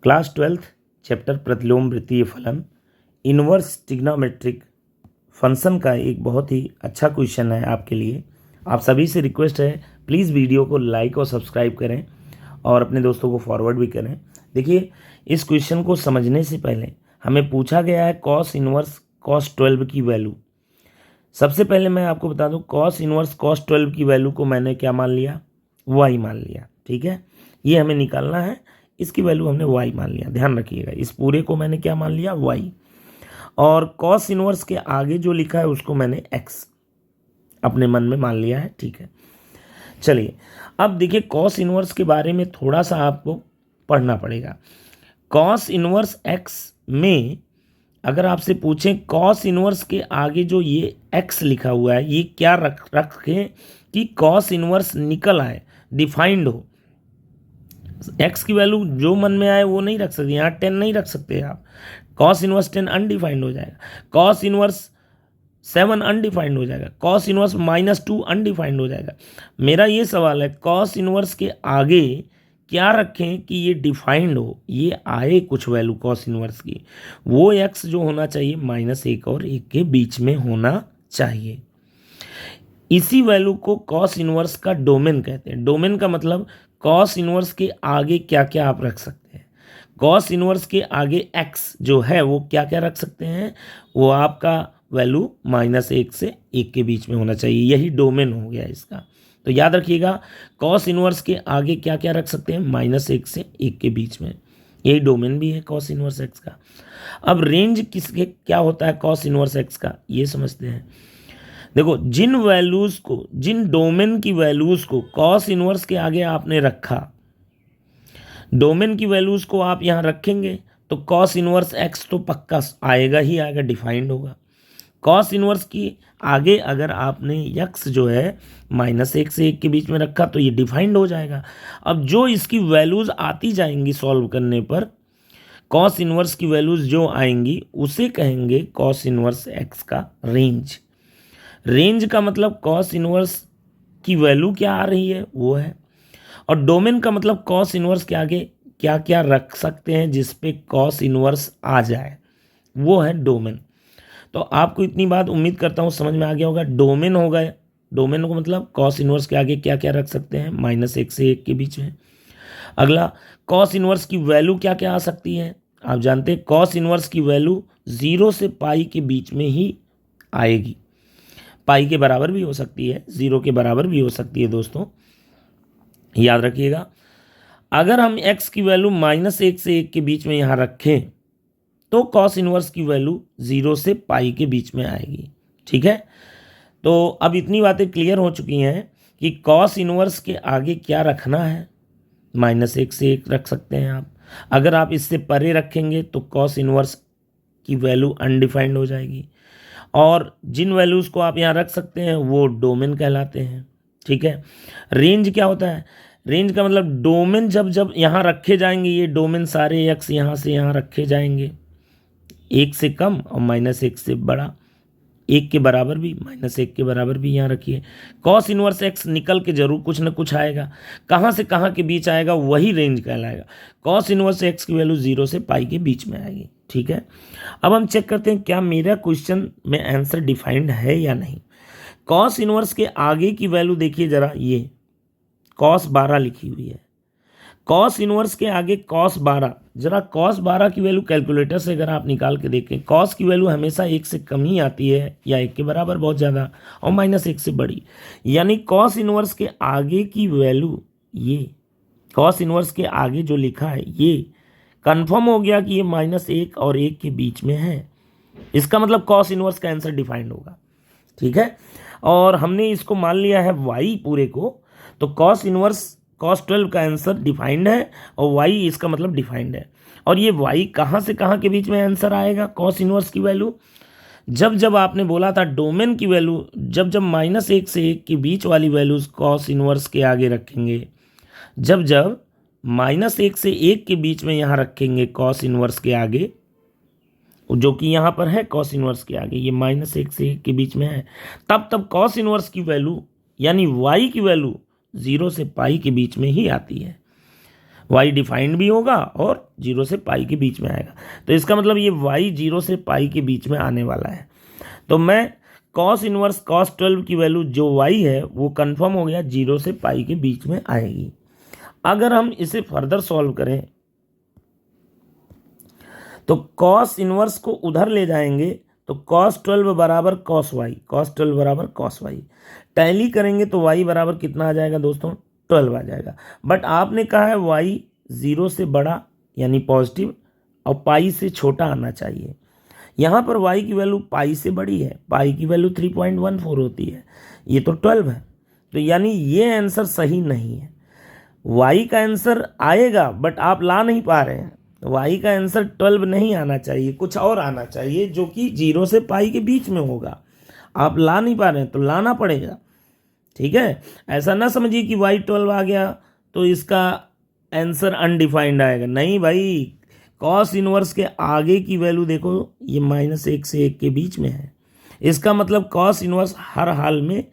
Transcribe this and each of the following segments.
Class 12th chapter प्रतिलोम वृत्तीय फलन इनवर्स ट्रिग्नोमेट्रिक फंक्शन का एक बहुत ही अच्छा क्वेश्चन है आपके लिए। आप सभी से रिक्वेस्ट है प्लीज़ वीडियो को लाइक और सब्सक्राइब करें और अपने दोस्तों को फॉरवर्ड भी करें। देखिए, इस क्वेश्चन को समझने से पहले हमें पूछा गया है कॉस इनवर्स कॉस 12 की वैल्यू। सबसे पहले मैं आपको बता दूं, कॉस इनवर्स कॉस 12 की वैल्यू को मैंने क्या मान लिया, वाई मान लिया। ठीक है, ये हमें निकालना है, इसकी वैल्यू हमने वाई मान लिया। ध्यान रखिएगा, इस पूरे को मैंने क्या मान लिया, वाई। और कॉस इनवर्स के आगे जो लिखा है उसको मैंने एक्स अपने मन में मान लिया है। ठीक है, चलिए अब देखिए, कॉस इनवर्स के बारे में थोड़ा सा आपको पढ़ना पड़ेगा। कॉस इनवर्स एक्स में अगर आपसे पूछें कॉस इनवर्स के आगे जो ये एक्स लिखा हुआ है ये क्या रखें कि कॉस इनवर्स निकल आए, डिफाइंड हो। एक्स की वैल्यू जो मन में आए वो नहीं रख सकते, यहाँ 10 नहीं रख सकते आप। कॉस इनवर्स 10 अनडिफाइंड हो जाएगा, कॉस इनवर्स 7 अनडिफाइंड हो जाएगा, कॉस इनवर्स -2 अनडिफाइंड हो जाएगा। मेरा ये सवाल है कॉस इनवर्स के आगे क्या रखें कि ये डिफाइंड हो, ये आए कुछ वैल्यू कॉस इनवर्स की, वो एक्स जो होना चाहिए -1 और 1 के बीच में होना चाहिए। इसी वैल्यू को कॉस इनवर्स का डोमेन कहते हैं। डोमेन का मतलब कॉस इनवर्स के आगे क्या क्या आप रख सकते हैं। कॉस इनवर्स के आगे एक्स जो है वो क्या क्या रख सकते हैं, वो आपका वैल्यू -1 से 1 के बीच में होना चाहिए, यही डोमेन हो गया इसका। तो याद रखिएगा, कॉस इनवर्स के आगे क्या क्या रख सकते हैं, -1 से 1 के बीच में, यही डोमेन भी है कॉस इनवर्स एक्स का। अब रेंज किसके क्या होता है कॉस इनवर्स एक्स का, ये समझते हैं। देखो, जिन वैल्यूज को, जिन डोमेन की वैल्यूज को कॉस इनवर्स के आगे आपने रखा, डोमेन की वैल्यूज को आप यहां रखेंगे तो कॉस इनवर्स एक्स तो पक्का आएगा ही आएगा, डिफाइंड होगा। कॉस इनवर्स की आगे अगर आपने एक्स जो है -1 से 1 के बीच में रखा तो ये डिफाइंड हो जाएगा। अब जो इसकी वैल्यूज आती जाएंगी सॉल्व करने पर, कॉस इनवर्स की वैल्यूज जो आएंगी उसे कहेंगे कॉस इनवर्स एक्स का रेंज। रेंज का मतलब कॉस इनवर्स की वैल्यू क्या आ रही है वो है, और डोमेन का मतलब कॉस इनवर्स के आगे क्या क्या रख सकते हैं जिस पे कॉस इनवर्स आ जाए, वो है डोमेन। तो आपको इतनी बात उम्मीद करता हूँ समझ में आ गया होगा। डोमेन हो गए, डोमेन को मतलब कॉस इनवर्स के आगे क्या क्या रख सकते हैं, -1 से 1 के बीच में। अगला, कॉस इनवर्स की वैल्यू क्या क्या आ सकती है। आप जानते हैं कॉस इनवर्स की वैल्यू 0 से पाई के बीच में ही आएगी। पाई के बराबर भी हो सकती है, 0 के बराबर भी हो सकती है दोस्तों, याद रखिएगा। अगर हम x की वैल्यू -1 से 1 के बीच में यहाँ रखें तो कॉस इनवर्स की वैल्यू 0 से पाई के बीच में आएगी। ठीक है, तो अब इतनी बातें क्लियर हो चुकी हैं कि कॉस इनवर्स के आगे क्या रखना है। -1 से 1 रख सकते हैं आप, अगर आप इससे परे रखेंगे तो कॉस इनवर्स की वैल्यू अनडिफाइंड हो जाएगी। और जिन वैल्यूज़ को आप यहाँ रख सकते हैं वो डोमेन कहलाते हैं। ठीक है, रेंज क्या होता है, रेंज का मतलब डोमेन जब जब यहाँ रखे जाएंगे, ये डोमेन सारे एक्स यहाँ से यहाँ रखे जाएंगे, 1 से कम और -1 से बड़ा, 1 के बराबर भी -1 के बराबर भी यहाँ रखिए। कॉस इनवर्स एक्स निकल के जरूर कुछ ना कुछ आएगा, कहाँ से कहाँ के बीच आएगा वही रेंज कहलाएगा। कॉस इनवर्स एक्स की वैल्यू 0 से पाई के बीच में आएगी। ठीक है, अब हम चेक करते हैं क्या मेरा क्वेश्चन में आंसर डिफाइंड है या नहीं। कॉस इनवर्स के आगे की वैल्यू देखिए जरा, ये कॉस 12 लिखी हुई है। कॉस इनवर्स के आगे कॉस 12, जरा कॉस 12 की वैल्यू कैलकुलेटर से अगर आप निकाल के देखें, कॉस की वैल्यू हमेशा 1 से कम ही आती है या 1 के बराबर बहुत ज़्यादा, और -1 से बड़ी। यानी कॉस इनवर्स के आगे की वैल्यू, ये कॉस इनवर्स के आगे जो लिखा है ये कंफर्म हो गया कि ये -1 और 1 के बीच में है। इसका मतलब कॉस इनवर्स का आंसर डिफाइंड होगा। ठीक है, और हमने इसको मान लिया है वाई पूरे को, तो कॉस इनवर्स कॉस 12 का आंसर डिफाइंड है और वाई इसका मतलब डिफाइंड है। और ये वाई कहाँ से कहाँ के बीच में आंसर आएगा कॉस इनवर्स की वैल्यू, जब जब आपने बोला था डोमेन की वैल्यू, जब जब -1 से 1 के बीच वाली वैल्यूज कॉस इनवर्स के आगे रखेंगे, जब जब -1 से 1 के बीच में यहाँ रखेंगे कॉस इनवर्स के आगे, जो कि यहाँ पर है कॉस इनवर्स के आगे, ये -1 से 1 के बीच में है, तब तब कॉस इनवर्स की वैल्यू यानी वाई की वैल्यू 0 से पाई के बीच में ही आती है। y डिफाइंड भी होगा और 0 से पाई के बीच में आएगा। तो इसका मतलब ये y 0 से पाई के बीच में आने वाला है। तो मैं cos इनवर्स cos 12 की वैल्यू जो y है वो कंफर्म हो गया 0 से पाई के बीच में आएगी। अगर हम इसे फर्दर सॉल्व करें तो cos इनवर्स को उधर ले जाएंगे तो cos 12 बराबर cos y, cos 12 बराबर cos y। टैली करेंगे तो y बराबर कितना आ जाएगा दोस्तों, 12 आ जाएगा। बट आपने कहा है y 0 से बड़ा यानी पॉजिटिव और पाई से छोटा आना चाहिए। यहाँ पर y की वैल्यू पाई से बड़ी है, पाई की वैल्यू 3.14 होती है, ये तो 12 है। तो यानी ये आंसर सही नहीं है। y का आंसर आएगा बट आप ला नहीं पा रहे हैं। y का आंसर 12 नहीं आना चाहिए, कुछ और आना चाहिए जो कि 0 से पाई के बीच में होगा। आप ला नहीं पा रहे हैं तो लाना पड़ेगा, ठीक है। ऐसा ना समझिए कि y 12 आ गया तो इसका आंसर अनडिफाइंड आएगा, नहीं भाई। कॉस इनवर्स के आगे की वैल्यू देखो, ये -1 से 1 के बीच में है। इसका मतलब कॉस इनवर्स हर हाल में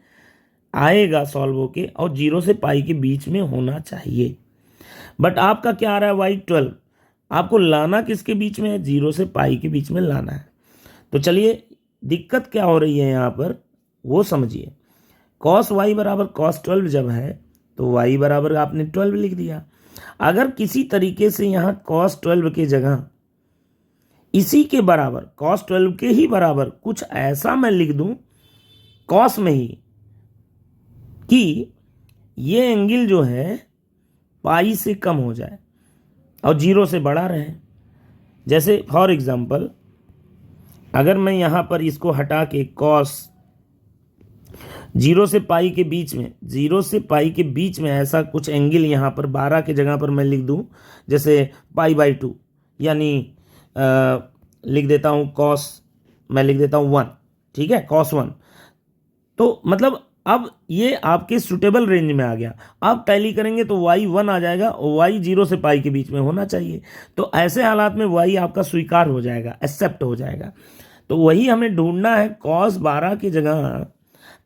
आएगा सॉल्व होके और 0 से पाई के बीच में होना चाहिए। बट आपका क्या आ रहा है, y 12। आपको लाना किसके बीच में है, 0 से पाई के बीच में लाना है। तो चलिए दिक्कत क्या हो रही है यहाँ पर वो समझिए। cos y बराबर cos 12 जब है तो y बराबर आपने 12 लिख दिया। अगर किसी तरीके से यहाँ cos 12 के जगह इसी के बराबर cos 12 के ही बराबर कुछ ऐसा मैं लिख दूं cos में ही कि ये एंगल जो है पाई से कम हो जाए और 0 से बड़ा रहे। जैसे फॉर एग्जांपल अगर मैं यहाँ पर इसको हटा के cos 0 से पाई के बीच में, 0 से पाई के बीच में ऐसा कुछ एंगल यहाँ पर 12 के जगह पर मैं लिख दूँ, जैसे π/2 यानी लिख देता हूँ cos, मैं लिख देता हूँ 1, ठीक है, cos 1। तो मतलब अब ये आपके सुटेबल रेंज में आ गया। अब टैली करेंगे तो y 1 आ जाएगा और y 0 से पाई के बीच में होना चाहिए। तो ऐसे हालात में y आपका स्वीकार हो जाएगा, एक्सेप्ट हो जाएगा। तो वही हमें ढूंढना है। cos 12 की जगह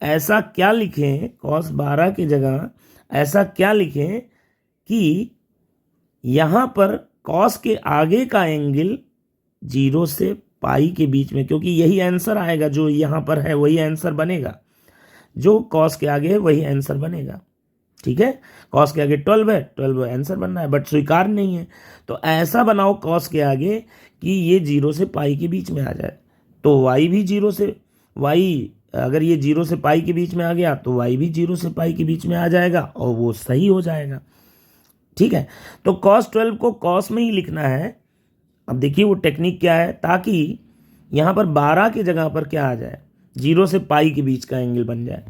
ऐसा क्या लिखें, cos 12 की जगह ऐसा क्या लिखें कि यहाँ पर cos के आगे का एंगल 0 से पाई के बीच में, क्योंकि यही आंसर आएगा जो यहाँ पर है, वही आंसर बनेगा। जो cos के आगे है वही आंसर बनेगा, ठीक है। cos के आगे 12 है, 12 आंसर बनना है, बट स्वीकार नहीं है। तो ऐसा बनाओ cos के आगे कि ये 0 से पाई के बीच में आ जाए। तो y भी 0 से, y अगर ये 0 से पाई के बीच में आ गया तो y भी 0 से पाई के बीच में आ जाएगा और वो सही हो जाएगा, ठीक है। तो cos 12 को cos में ही लिखना है। अब देखिए वो टेक्निक क्या है, ताकि यहाँ पर 12 की जगह पर क्या आ जाए, 0 से पाई के बीच का एंगल बन जाए।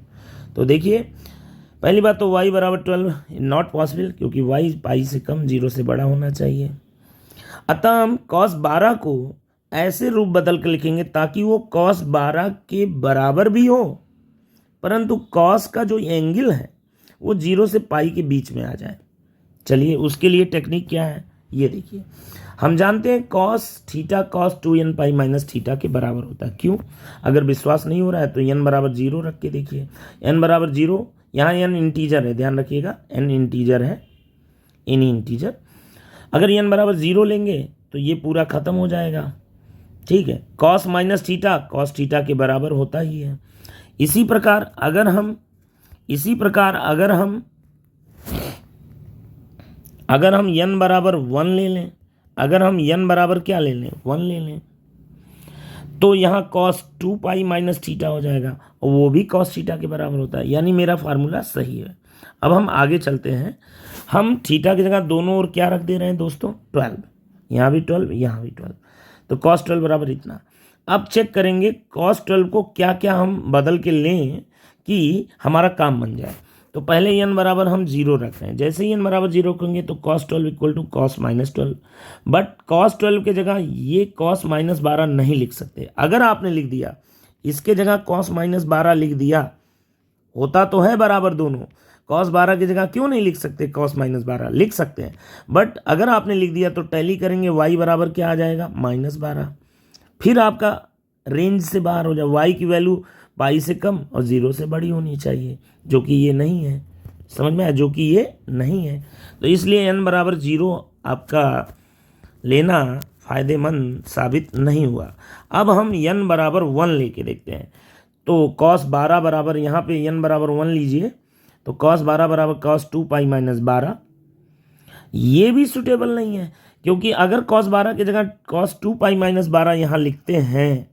तो देखिए पहली बात तो y बराबर 12 नॉट पॉसिबल, क्योंकि y पाई से कम 0 से बड़ा होना चाहिए। अतः हम cos 12 को ऐसे रूप बदल कर लिखेंगे ताकि वो cos 12 के बराबर भी हो, परंतु cos का जो एंगल है वो 0 से पाई के बीच में आ जाए। चलिए उसके लिए टेक्निक क्या है ये देखिए। हम जानते हैं cos theta cos 2n pi minus theta के बराबर होता है। क्यों? अगर विश्वास नहीं हो रहा है तो n बराबर 0 रख के देखिए। n बराबर 0, यहाँ n इंटीजर है, ध्यान रखिएगा n इंटीजर है, n इंटीजर। अगर n बराबर 0 लेंगे तो ये पूरा खत्म हो जाएगा, ठीक है। cos minus theta cos theta के बराबर होता ही है। इसी प्रकार अगर हम n बराबर 1 ले लें, अगर हम n बराबर क्या ले लें, 1 ले लें, तो यहाँ cos 2 पाई माइनस थीटा हो जाएगा और वो भी cos थीटा के बराबर होता है। यानी मेरा फार्मूला सही है। अब हम आगे चलते हैं। हम थीटा की जगह दोनों ओर क्या रख दे रहे हैं दोस्तों, 12। यहाँ भी 12, यहाँ भी 12, तो cos 12 बराबर इतना। अब चेक करेंगे cos 12 को क्या क्या हम बदल के लें कि हमारा काम बन जाए। तो पहले n बराबर हम 0 रख रहे हैं। जैसे ही n बराबर 0 रखेंगे तो cos 12 equal to cos minus 12। But cos 12 के जगह ये cos माइनस 12 नहीं लिख सकते। अगर आपने लिख दिया इसके जगह cos माइनस 12 लिख दिया, होता तो है बराबर दोनों, cos 12 की जगह क्यों नहीं लिख सकते, cos माइनस 12 लिख सकते हैं। बट अगर आपने लिख दिया तो टैली करेंगे y बराबर क्या आ जाएगा, -12। फिर आपका रेंज से बाहर हो जाए, y की वैल्यू पाई से कम और 0 से बड़ी होनी चाहिए, जो कि ये नहीं है। समझ में आया, जो कि ये नहीं है। तो इसलिए n बराबर 0 आपका लेना फ़ायदेमंद साबित नहीं हुआ। अब हम n बराबर 1 लेके देखते हैं। तो cos 12 बराबर, यहाँ पे n बराबर 1 लीजिए, तो cos 12 बराबर cos 2 पाई माइनस 12, ये भी सुटेबल नहीं है, क्योंकि अगर cos 12 की जगह cos 2 पाई माइनस 12 यहाँ लिखते हैं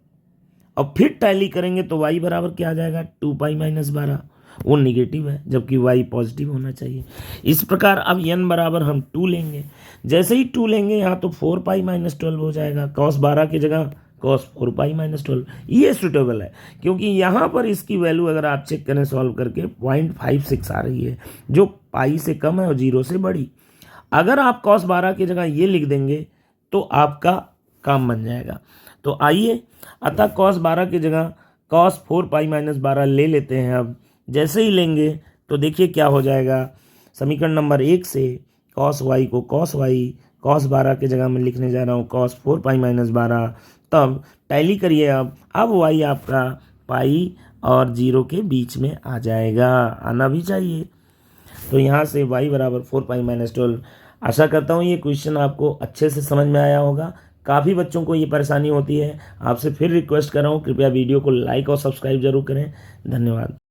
और फिर टैली करेंगे तो y बराबर क्या आ जाएगा, 2 पाई माइनस 12, वो निगेटिव है जबकि y पॉजिटिव होना चाहिए। इस प्रकार अब n बराबर हम 2 लेंगे, जैसे ही 2 लेंगे यहाँ तो 4 पाई माइनस 12 हो जाएगा, cos 12 की जगह cos 4 पाई माइनस 12, ये सुटेबल है, क्योंकि यहाँ पर इसकी वैल्यू अगर आप चेक करें सॉल्व करके 0.56 आ रही है, जो पाई से कम है और 0 से बड़ी। अगर आप cos 12 की जगह ये लिख देंगे तो आपका काम बन जाएगा। तो आइए, अतः cos 12 की जगह cos 4 पाई माइनस 12 ले लेते हैं। अब जैसे ही लेंगे तो देखिए क्या हो जाएगा, समीकरण नंबर 1 से cos y को cos y, cos 12 की जगह मैं लिखने जा रहा हूँ cos 4 पाई माइनस 12, तब टैली करिए। अब y आपका पाई और 0 के बीच में आ जाएगा, आना भी चाहिए। तो यहाँ से y बराबर 4 पाई माइनस 12। आशा करता हूँ ये क्वेश्चन आपको अच्छे से समझ में आया होगा। काफ़ी बच्चों को ये परेशानी होती है, आपसे फिर रिक्वेस्ट कर रहा हूँ कृपया वीडियो को लाइक और सब्सक्राइब जरूर करें। धन्यवाद।